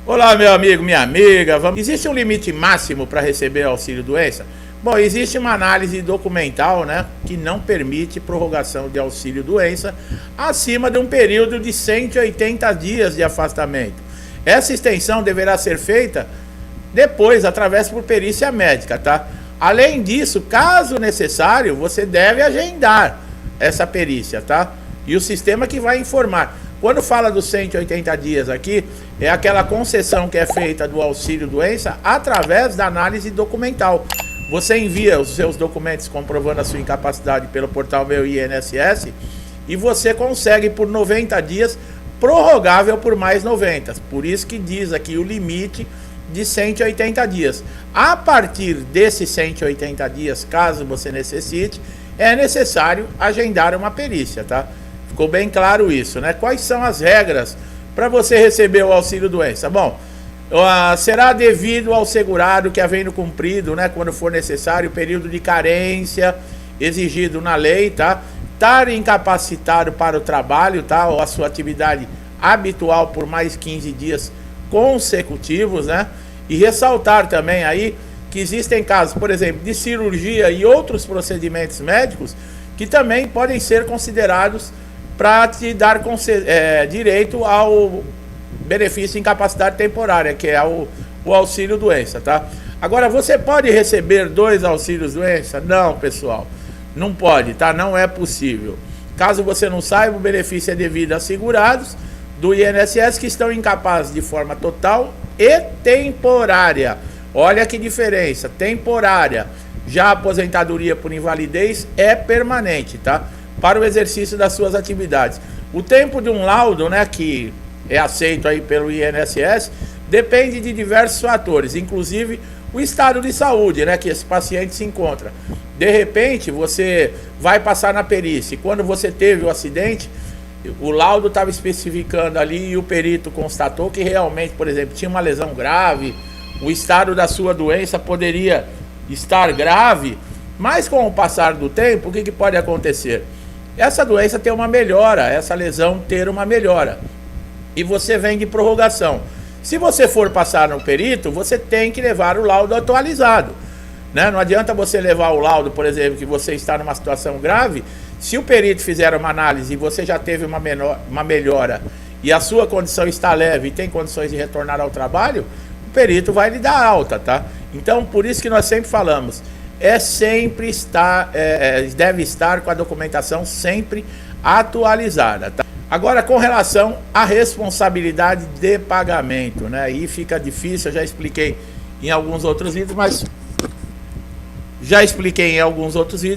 Olá, meu amigo, minha amiga. Existe um limite máximo para receber auxílio-doença? Bom, existe uma análise documental, né, que não permite prorrogação de auxílio-doença acima de um período de 180 dias de afastamento. Essa extensão deverá ser feita depois, através por perícia médica, tá? Além disso, caso necessário, você deve agendar essa perícia, tá? E o sistema que vai informar. Quando fala dos 180 dias aqui, é aquela concessão que é feita do auxílio-doença através da análise documental. Você envia os seus documentos comprovando a sua incapacidade pelo portal Meu INSS e você consegue por 90 dias, prorrogável por mais 90. Por isso que diz aqui o limite de 180 dias. A partir desses 180 dias, caso você necessite, é necessário agendar uma perícia, tá? Ficou bem claro isso, né? Quais são as regras para você receber o auxílio-doença? Bom, será devido ao segurado que havendo cumprido, né, quando for necessário, o período de carência exigido na lei, tá? Estar incapacitado para o trabalho, tá? Ou a sua atividade habitual por mais 15 dias consecutivos, né? E ressaltar também aí que existem casos, por exemplo, de cirurgia e outros procedimentos médicos que também podem ser considerados para te dar direito ao benefício de incapacidade temporária, que é o auxílio-doença, tá? Agora, você pode receber 2 auxílios-doença? Não, pessoal, não pode, tá? Não é possível. Caso você não saiba, o benefício é devido a segurados do INSS que estão incapazes de forma total e temporária. Olha que diferença, temporária. Já a aposentadoria por invalidez é permanente, tá? Para o exercício das suas atividades. O tempo de um laudo, né, que é aceito aí pelo INSS, depende de diversos fatores, inclusive o estado de saúde, né, que esse paciente se encontra. De repente, você vai passar na perícia e quando você teve o acidente, o laudo estava especificando ali e o perito constatou que realmente, por exemplo, tinha uma lesão grave, o estado da sua doença poderia estar grave, mas com o passar do tempo, o que pode acontecer? Essa doença ter uma melhora, essa lesão ter uma melhora. E você vem de prorrogação. Se você for passar no perito, você tem que levar o laudo atualizado, né? Não adianta você levar o laudo, por exemplo, que você está numa situação grave. Se o perito fizer uma análise e você já teve uma melhora e a sua condição está leve e tem condições de retornar ao trabalho, o perito vai lhe dar alta, tá? Então, por isso que nós sempre falamos, deve estar com a documentação sempre atualizada, tá? Agora, com relação à responsabilidade de pagamento, né? Aí fica difícil, eu já expliquei em alguns outros vídeos,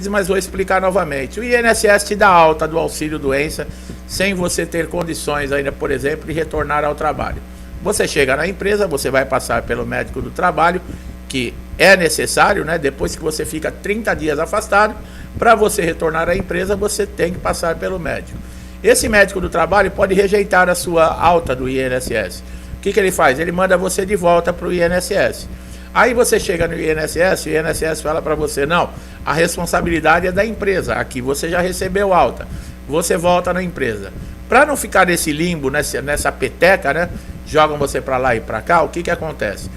mas vou explicar novamente. O INSS te dá alta do auxílio-doença sem você ter condições ainda, por exemplo, de retornar ao trabalho. Você chega na empresa, você vai passar pelo médico do trabalho, que é necessário, né? Depois que você fica 30 dias afastado, para você retornar à empresa, você tem que passar pelo médico. Esse médico do trabalho pode rejeitar a sua alta do INSS. O que ele faz? Ele manda você de volta para o INSS. Aí você chega no INSS, o INSS fala para você, não, a responsabilidade é da empresa, aqui você já recebeu alta, você volta na empresa. Para não ficar nesse limbo, nessa peteca, né? Jogam você para lá e para cá, o que acontece?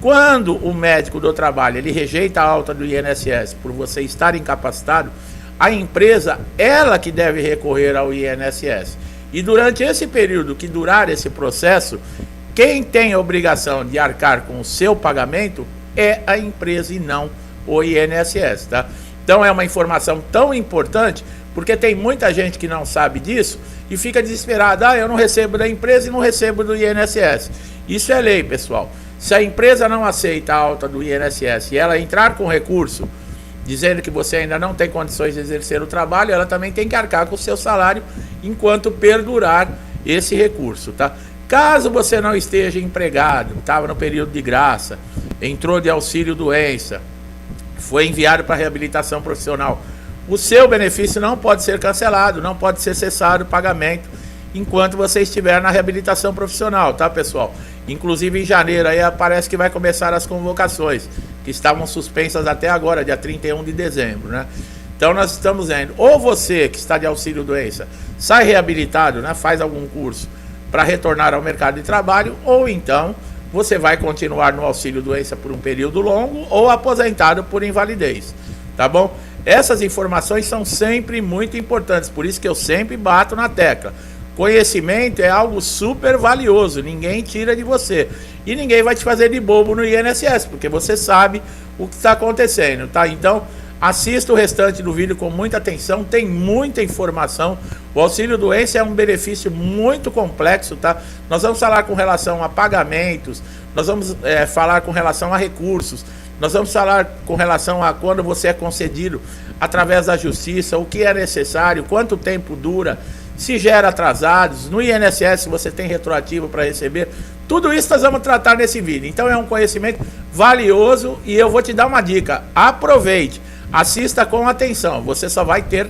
Quando o médico do trabalho ele rejeita a alta do INSS por você estar incapacitado, a empresa, ela que deve recorrer ao INSS. E durante esse período que durar esse processo, quem tem a obrigação de arcar com o seu pagamento é a empresa e não o INSS, tá? Então é uma informação tão importante, porque tem muita gente que não sabe disso e fica desesperada. Eu não recebo da empresa e não recebo do INSS. Isso é lei, pessoal. Se a empresa não aceita a alta do INSS e ela entrar com recurso, dizendo que você ainda não tem condições de exercer o trabalho, ela também tem que arcar com o seu salário enquanto perdurar esse recurso, tá? Caso você não esteja empregado, estava no período de graça, entrou de auxílio-doença, foi enviado para reabilitação profissional, o seu benefício não pode ser cancelado, não pode ser cessado o pagamento enquanto você estiver na reabilitação profissional, tá, pessoal? Inclusive em janeiro aí parece que vai começar as convocações, que estavam suspensas até agora, dia 31 de dezembro, né? Então nós estamos vendo, ou você que está de auxílio-doença sai reabilitado, né, faz algum curso para retornar ao mercado de trabalho, ou então você vai continuar no auxílio-doença por um período longo ou aposentado por invalidez, tá bom? Essas informações são sempre muito importantes, por isso que eu sempre bato na tecla. Conhecimento é algo super valioso, ninguém tira de você. E ninguém vai te fazer de bobo no INSS, porque você sabe o que está acontecendo, tá? Então, assista o restante do vídeo com muita atenção, tem muita informação. O auxílio-doença é um benefício muito complexo, tá? Nós vamos falar com relação a pagamentos, nós vamos falar com relação a recursos, nós vamos falar com relação a quando você é concedido através da justiça, o que é necessário, quanto tempo dura, se gera atrasados, no INSS você tem retroativo para receber. Tudo isso nós vamos tratar nesse vídeo. Então é um conhecimento valioso e eu vou te dar uma dica. Aproveite, assista com atenção, você só vai ter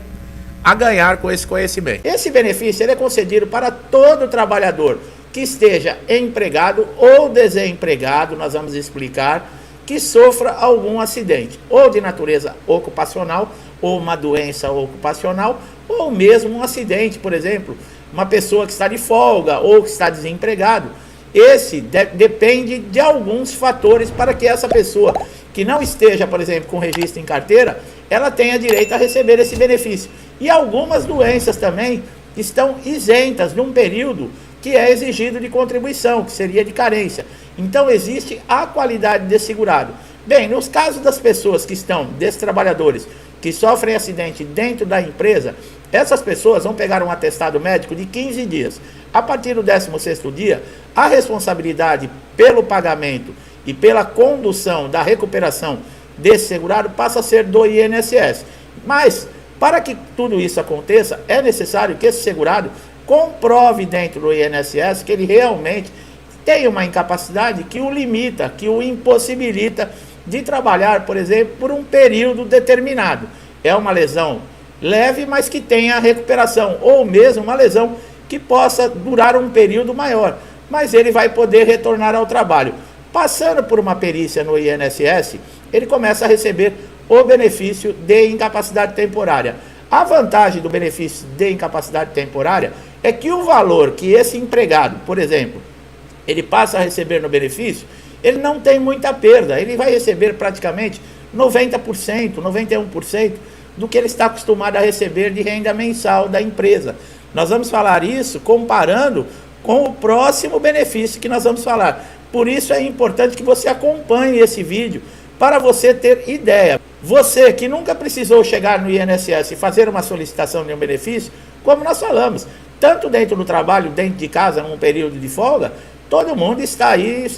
a ganhar com esse conhecimento. Esse benefício ele é concedido para todo trabalhador que esteja empregado ou desempregado, nós vamos explicar, que sofra algum acidente, ou de natureza ocupacional, ou uma doença ocupacional, ou mesmo um acidente, por exemplo, uma pessoa que está de folga ou que está desempregado. Esse depende de alguns fatores para que essa pessoa que não esteja, por exemplo, com registro em carteira, ela tenha direito a receber esse benefício. E algumas doenças também estão isentas num período que é exigido de contribuição, que seria de carência. Então existe a qualidade de segurado. Bem, nos casos das pessoas que estão, desses trabalhadores, que sofrem acidente dentro da empresa, essas pessoas vão pegar um atestado médico de 15 dias. A partir do 16º dia, a responsabilidade pelo pagamento e pela condução da recuperação desse segurado passa a ser do INSS. Mas, para que tudo isso aconteça, é necessário que esse segurado comprove dentro do INSS que ele realmente tem uma incapacidade que o limita, que o impossibilita de trabalhar, por exemplo, por um período determinado. É uma lesão leve, mas que tenha recuperação, ou mesmo uma lesão que possa durar um período maior, mas ele vai poder retornar ao trabalho. Passando por uma perícia no INSS, ele começa a receber o benefício de incapacidade temporária. A vantagem do benefício de incapacidade temporária é que o valor que esse empregado, por exemplo, ele passa a receber no benefício, ele não tem muita perda, ele vai receber praticamente 90%, 91% do que ele está acostumado a receber de renda mensal da empresa. Nós vamos falar isso comparando com o próximo benefício que nós vamos falar. Por isso é importante que você acompanhe esse vídeo para você ter ideia. Você que nunca precisou chegar no INSS e fazer uma solicitação de um benefício, como nós falamos, tanto dentro do trabalho, dentro de casa, num período de folga, todo mundo está aí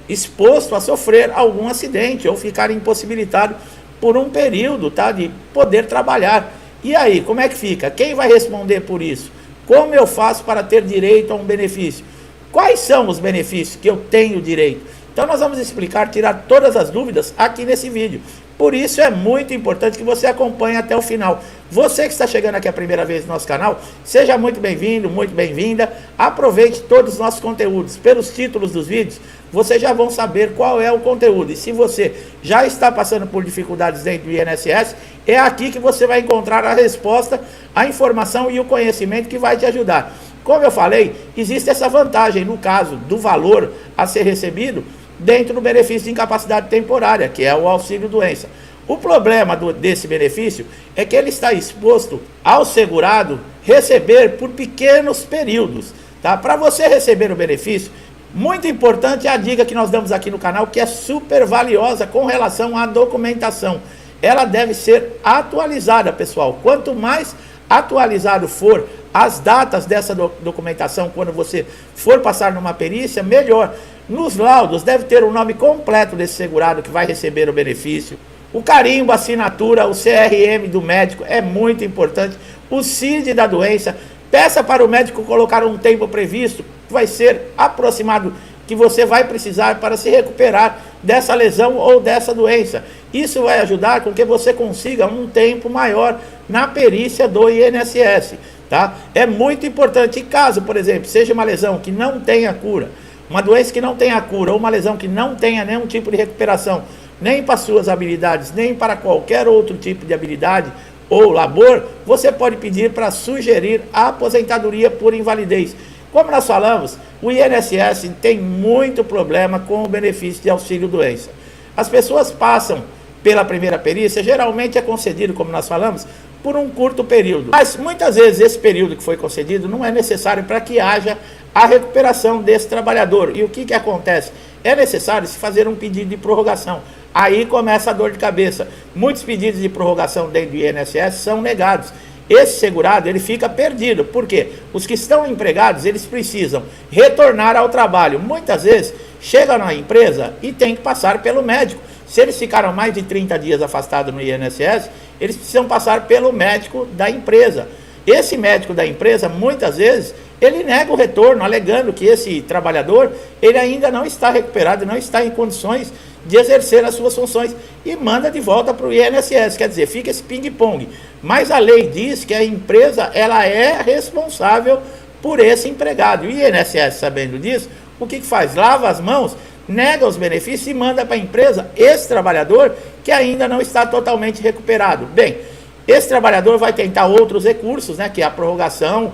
exposto a sofrer algum acidente ou ficar impossibilitado por um período, tá, de poder trabalhar. E aí, como é que fica? Quem vai responder por isso? Como eu faço para ter direito a um benefício? Quais são os benefícios que eu tenho direito? Então nós vamos explicar, tirar todas as dúvidas aqui nesse vídeo. Por isso é muito importante que você acompanhe até o final. Você que está chegando aqui a primeira vez no nosso canal, seja muito bem-vindo, muito bem-vinda. Aproveite todos os nossos conteúdos. Pelos títulos dos vídeos, vocês já vão saber qual é o conteúdo. E se você já está passando por dificuldades dentro do INSS, é aqui que você vai encontrar a resposta, a informação e o conhecimento que vai te ajudar. Como eu falei, existe essa vantagem no caso do valor a ser recebido dentro do benefício de incapacidade temporária, que é o auxílio-doença. O problema desse benefício é que ele está exposto ao segurado receber por pequenos períodos. Tá? Para você receber o benefício, muito importante é a dica que nós damos aqui no canal, que é super valiosa com relação à documentação. Ela deve ser atualizada, pessoal. Quanto mais atualizado for as datas dessa documentação, quando você for passar numa perícia, melhor. Nos laudos deve ter o nome completo desse segurado que vai receber o benefício, o carimbo, a assinatura, o CRM do médico é muito importante, o CID da doença. Peça para o médico colocar um tempo previsto, que vai ser aproximado, que você vai precisar para se recuperar dessa lesão ou dessa doença. Isso vai ajudar com que você consiga um tempo maior na perícia do INSS. Tá? É muito importante. E caso, por exemplo, seja uma lesão que não tenha cura, uma doença que não tenha cura, ou uma lesão que não tenha nenhum tipo de recuperação, nem para suas habilidades, nem para qualquer outro tipo de habilidade ou labor, você pode pedir para sugerir a aposentadoria por invalidez. Como nós falamos, o INSS tem muito problema com o benefício de auxílio-doença. As pessoas passam pela primeira perícia, geralmente é concedido, como nós falamos, por um curto período. Mas muitas vezes esse período que foi concedido não é necessário para que haja a recuperação desse trabalhador. E o que acontece? É necessário se fazer um pedido de prorrogação. Aí começa a dor de cabeça. Muitos pedidos de prorrogação dentro do INSS são negados. Esse segurado, ele fica perdido. Por quê? Os que estão empregados, eles precisam retornar ao trabalho. Muitas vezes, chegam na empresa e tem que passar pelo médico. Se eles ficaram mais de 30 dias afastados no INSS, eles precisam passar pelo médico da empresa. Esse médico da empresa, muitas vezes, ele nega o retorno, alegando que esse trabalhador, ele ainda não está recuperado, não está em condições de exercer as suas funções e manda de volta para o INSS. Quer dizer, fica esse ping-pong. Mas a lei diz que a empresa, ela é responsável por esse empregado. E o INSS, sabendo disso, o que faz? Lava as mãos, nega os benefícios e manda para a empresa esse trabalhador que ainda não está totalmente recuperado. Bem, esse trabalhador vai tentar outros recursos, né, que é a prorrogação,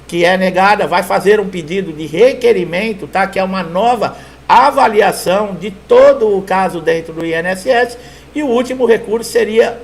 que é negada, vai fazer um pedido de requerimento, tá, que é uma nova avaliação de todo o caso dentro do INSS, e o último recurso seria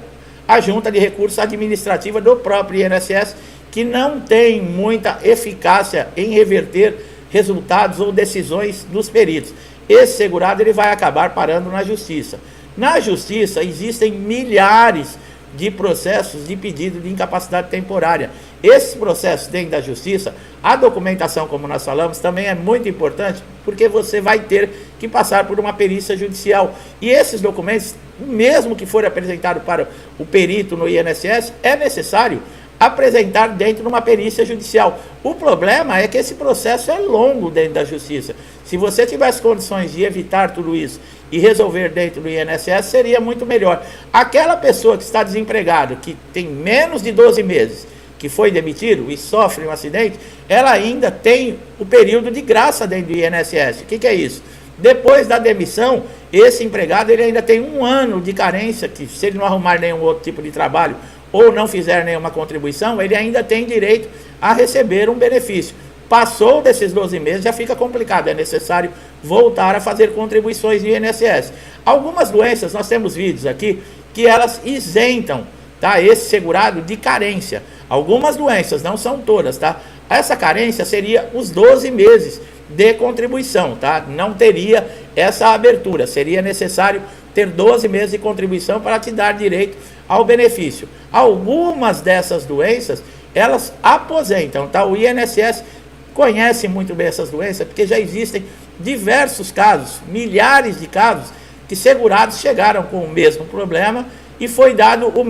a junta de recursos administrativa do próprio INSS, que não tem muita eficácia em reverter resultados ou decisões dos peritos. Esse segurado, ele vai acabar parando na justiça. Na justiça existem milhares de processos de pedido de incapacidade temporária. Esses processos dentro da justiça, a documentação, como nós falamos, também é muito importante, porque você vai ter que passar por uma perícia judicial. E esses documentos, mesmo que for apresentado para o perito no INSS, é necessário apresentar dentro de uma perícia judicial. O problema é que esse processo é longo dentro da justiça. Se você tivesse condições de evitar tudo isso e resolver dentro do INSS, seria muito melhor. Aquela pessoa que está desempregada, que tem menos de 12 meses, que foi demitido e sofre um acidente, ela ainda tem o período de graça dentro do INSS. O que é isso? Depois da demissão, esse empregado, ele ainda tem 1 ano de carência, que se ele não arrumar nenhum outro tipo de trabalho ou não fizer nenhuma contribuição, ele ainda tem direito a receber um benefício. Passou desses 12 meses, já fica complicado, é necessário voltar a fazer contribuições no INSS. Algumas doenças, nós temos vídeos aqui, que elas isentam, tá, esse segurado de carência. Algumas doenças, não são todas, tá? Essa carência seria os 12 meses de contribuição, tá? Não teria essa abertura, seria necessário ter 12 meses de contribuição para te dar direito ao benefício. Algumas dessas doenças, elas aposentam, tá? O INSS conhece muito bem essas doenças, porque já existem diversos casos, milhares de casos, que segurados chegaram com o mesmo problema e foi dado o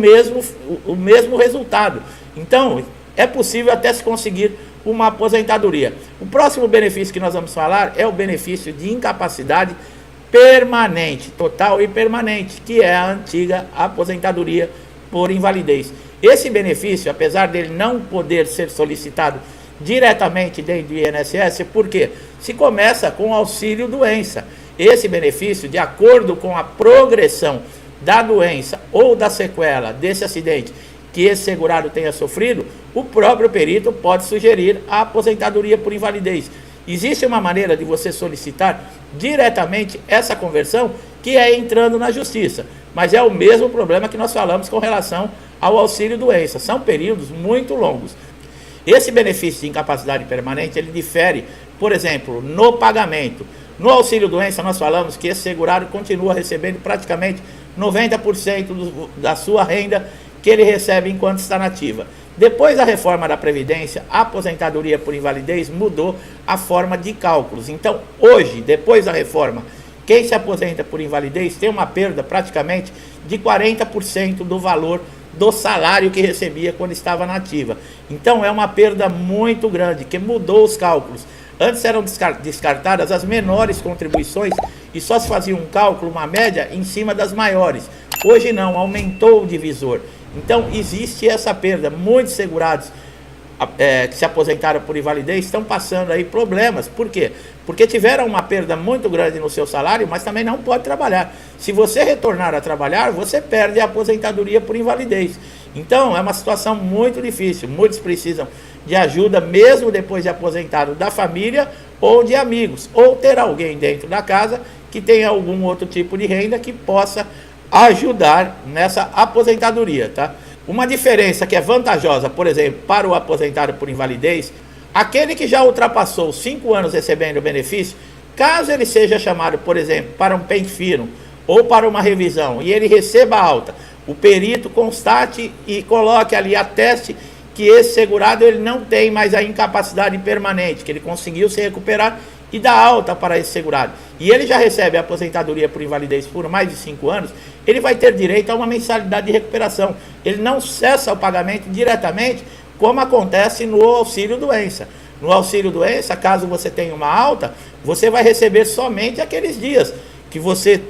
mesmo resultado. Então, é possível até se conseguir uma aposentadoria. O próximo benefício que nós vamos falar é o benefício de incapacidade permanente, total e permanente, que é a antiga aposentadoria por invalidez. Esse benefício, apesar dele não poder ser solicitado diretamente dentro do INSS, porque se começa com auxílio doença. Esse benefício, de acordo com a progressão da doença ou da sequela desse acidente que esse segurado tenha sofrido, o próprio perito pode sugerir a aposentadoria por invalidez. Existe uma maneira de você solicitar diretamente essa conversão, que é entrando na justiça, mas é o mesmo problema que nós falamos com relação ao auxílio doença. São períodos muito longos. Esse benefício de incapacidade permanente, ele difere, por exemplo, no pagamento. No auxílio doença, nós falamos que esse segurado continua recebendo praticamente 90% da sua renda que ele recebe enquanto está na ativa. Depois da reforma da Previdência, a aposentadoria por invalidez mudou a forma de cálculos. Então, hoje, depois da reforma, quem se aposenta por invalidez tem uma perda praticamente de 40% do valor do salário que recebia quando estava na ativa. Então, é uma perda muito grande, que mudou os cálculos. Antes eram descartadas as menores contribuições e só se fazia um cálculo, uma média, em cima das maiores. Hoje não, aumentou o divisor. Então, existe essa perda. Muitos segurados que se aposentaram por invalidez estão passando aí problemas. Por quê? Porque tiveram uma perda muito grande no seu salário, mas também não pode trabalhar. Se você retornar a trabalhar, você perde a aposentadoria por invalidez. Então, é uma situação muito difícil. Muitos precisam de ajuda, mesmo depois de aposentado, da família ou de amigos, ou ter alguém dentro da casa que tenha algum outro tipo de renda que possa ajudar nessa aposentadoria, tá? Uma diferença que é vantajosa, por exemplo, para o aposentado por invalidez, aquele que já ultrapassou 5 anos recebendo o benefício, caso ele seja chamado, por exemplo, para um pente fino ou para uma revisão e ele receba alta, o perito constate e coloque ali, ateste que esse segurado ele não tem mais a incapacidade permanente, que ele conseguiu se recuperar e dar alta para esse segurado. E ele já recebe a aposentadoria por invalidez por mais de 5 anos, ele vai ter direito a uma mensalidade de recuperação. Ele não cessa o pagamento diretamente, como acontece no auxílio-doença. No auxílio-doença, caso você tenha uma alta, você vai receber somente aqueles dias que você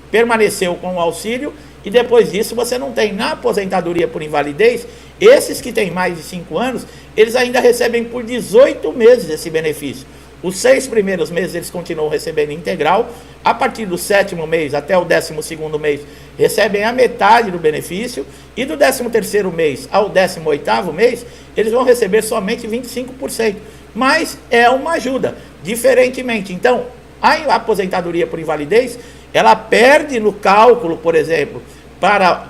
permaneceu com o auxílio e depois disso você não tem. Na aposentadoria por invalidez, esses que têm mais de 5 anos, eles ainda recebem por 18 meses esse benefício. Os 6 primeiros meses eles continuam recebendo integral, a partir do 7º mês até o 12º mês recebem a metade do benefício e do 13º mês ao 18º mês eles vão receber somente 25%, mas é uma ajuda, diferentemente. Então, a aposentadoria por invalidez, ela perde no cálculo, por exemplo, para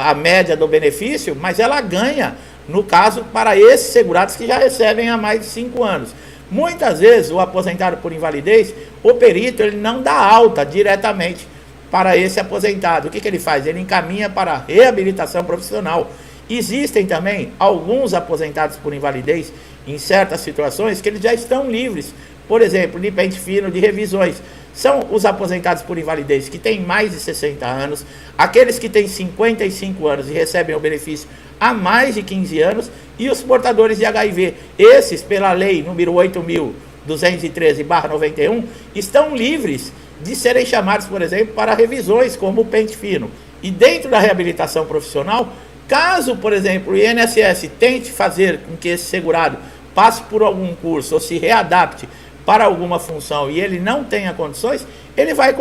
a média do benefício, mas ela ganha, no caso, para esses segurados que já recebem há mais de 5 anos. Muitas vezes o aposentado por invalidez, o perito ele não dá alta diretamente para esse aposentado. O que ele faz? Ele encaminha para a reabilitação profissional. Existem também alguns aposentados por invalidez em certas situações que eles já estão livres, por exemplo, de pente fino, de revisões. São os aposentados por invalidez que têm mais de 60 anos, aqueles que têm 55 anos e recebem o benefício há mais de 15 anos, e os portadores de HIV. Esses, pela lei número 8.213/91, estão livres de serem chamados, por exemplo, para revisões como o pente fino. E dentro da reabilitação profissional, caso, por exemplo, o INSS tente fazer com que esse segurado passe por algum curso ou se readapte para alguma função e ele não tenha condições, ele vai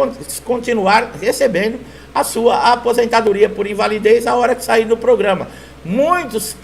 continuar recebendo a sua aposentadoria por invalidez a hora que sair do programa. Muitos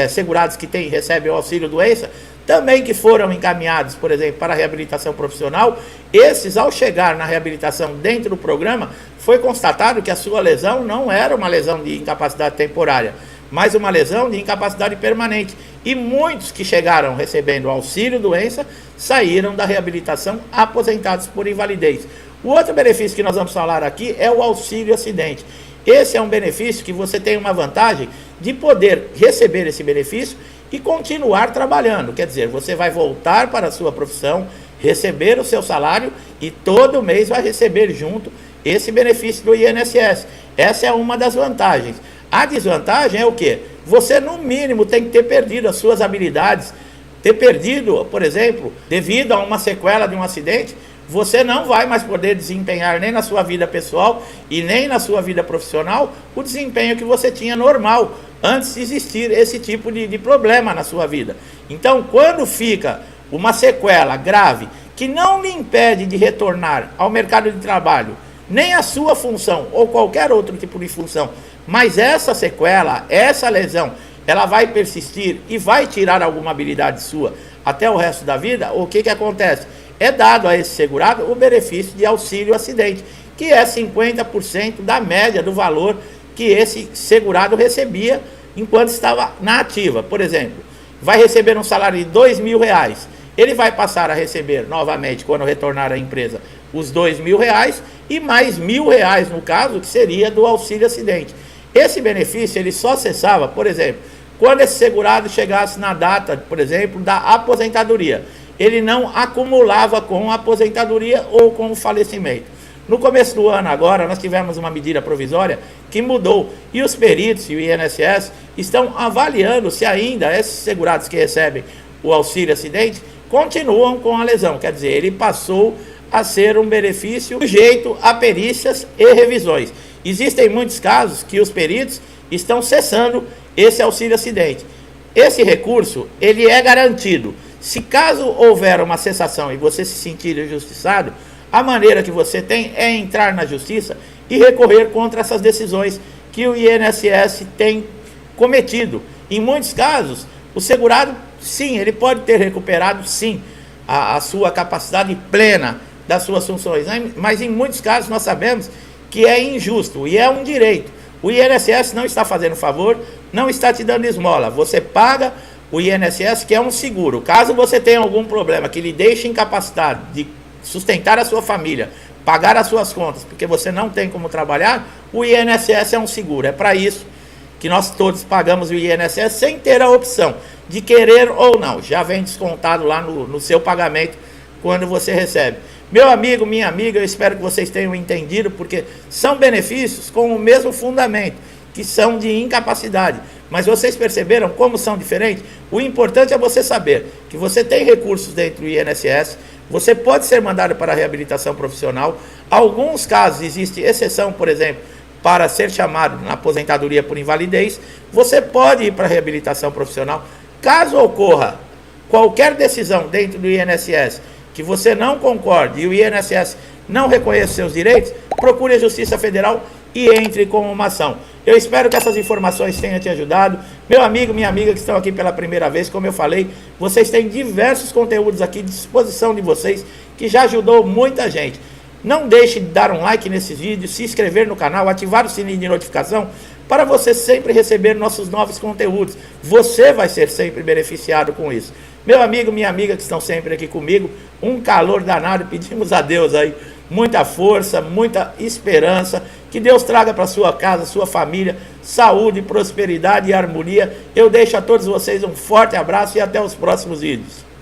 segurados que recebem o auxílio-doença, também que foram encaminhados, por exemplo, para a reabilitação profissional, esses, ao chegar na reabilitação dentro do programa, foi constatado que a sua lesão não era uma lesão de incapacidade temporária, mas uma lesão de incapacidade permanente. E muitos que chegaram recebendo auxílio-doença saíram da reabilitação aposentados por invalidez. O outro benefício que nós vamos falar aqui é o auxílio-acidente. Esse é um benefício que você tem uma vantagem de poder receber esse benefício e continuar trabalhando. Quer dizer, você vai voltar para a sua profissão, receber o seu salário e todo mês vai receber junto esse benefício do INSS. Essa é uma das vantagens. A desvantagem é o quê? Você, no mínimo, tem que ter perdido as suas habilidades. Ter perdido, por exemplo, devido a uma sequela de um acidente, você não vai mais poder desempenhar nem na sua vida pessoal e nem na sua vida profissional o desempenho que você tinha normal antes de existir esse tipo de problema na sua vida. Então, quando fica uma sequela grave que não lhe impede de retornar ao mercado de trabalho, nem a sua função ou qualquer outro tipo de função, mas essa sequela, essa lesão, ela vai persistir e vai tirar alguma habilidade sua até o resto da vida, o que acontece? É dado a esse segurado o benefício de auxílio-acidente, que é 50% da média do valor que esse segurado recebia enquanto estava na ativa. Por exemplo, vai receber um salário de R$2.000, ele vai passar a receber novamente, quando retornar à empresa, os R$2.000 e mais R$1.000 no caso, que seria do auxílio-acidente. Esse benefício ele só cessava, por exemplo, quando esse segurado chegasse na data, por exemplo, da aposentadoria. Ele não acumulava com a aposentadoria ou com o falecimento. No começo do ano agora, nós tivemos uma medida provisória que mudou. E os peritos e o INSS estão avaliando se ainda esses segurados que recebem o auxílio-acidente continuam com a lesão. Quer dizer, ele passou a ser um benefício sujeito a perícias e revisões. Existem muitos casos que os peritos estão cessando esse auxílio-acidente. Esse recurso, ele é garantido. Se caso houver uma cessação e você se sentir injustiçado, a maneira que você tem é entrar na justiça e recorrer contra essas decisões que o INSS tem cometido. Em muitos casos, o segurado sim, ele pode ter recuperado, sim, a sua capacidade plena das suas funções, mas em muitos casos nós sabemos que é injusto e é um direito. O INSS não está fazendo favor, não está te dando esmola. Você paga o INSS, que é um seguro. Caso você tenha algum problema que lhe deixe incapacitado de sustentar a sua família, pagar as suas contas, porque você não tem como trabalhar, o INSS é um seguro. É para isso que nós todos pagamos o INSS sem ter a opção de querer ou não. Já vem descontado lá no seu pagamento quando você recebe. Meu amigo, minha amiga, eu espero que vocês tenham entendido, porque são benefícios com o mesmo fundamento, que são de incapacidade. Mas vocês perceberam como são diferentes? O importante é você saber que você tem recursos dentro do INSS, você pode ser mandado para a reabilitação profissional. Alguns casos existe exceção, por exemplo, para ser chamado na aposentadoria por invalidez, você pode ir para a reabilitação profissional. Caso ocorra qualquer decisão dentro do INSS que você não concorde e o INSS não reconheça seus direitos, procure a Justiça Federal e entre com uma ação. Eu espero que essas informações tenham te ajudado. Meu amigo, minha amiga que estão aqui pela primeira vez, como eu falei, vocês têm diversos conteúdos aqui à disposição de vocês, que já ajudou muita gente. Não deixe de dar um like nesses vídeos, se inscrever no canal, ativar o sininho de notificação, para você sempre receber nossos novos conteúdos. Você vai ser sempre beneficiado com isso. Meu amigo, minha amiga que estão sempre aqui comigo, um calor danado, pedimos a Deus aí muita força, muita esperança, que Deus traga para sua casa, sua família, saúde, prosperidade e harmonia. Eu deixo a todos vocês um forte abraço e até os próximos vídeos.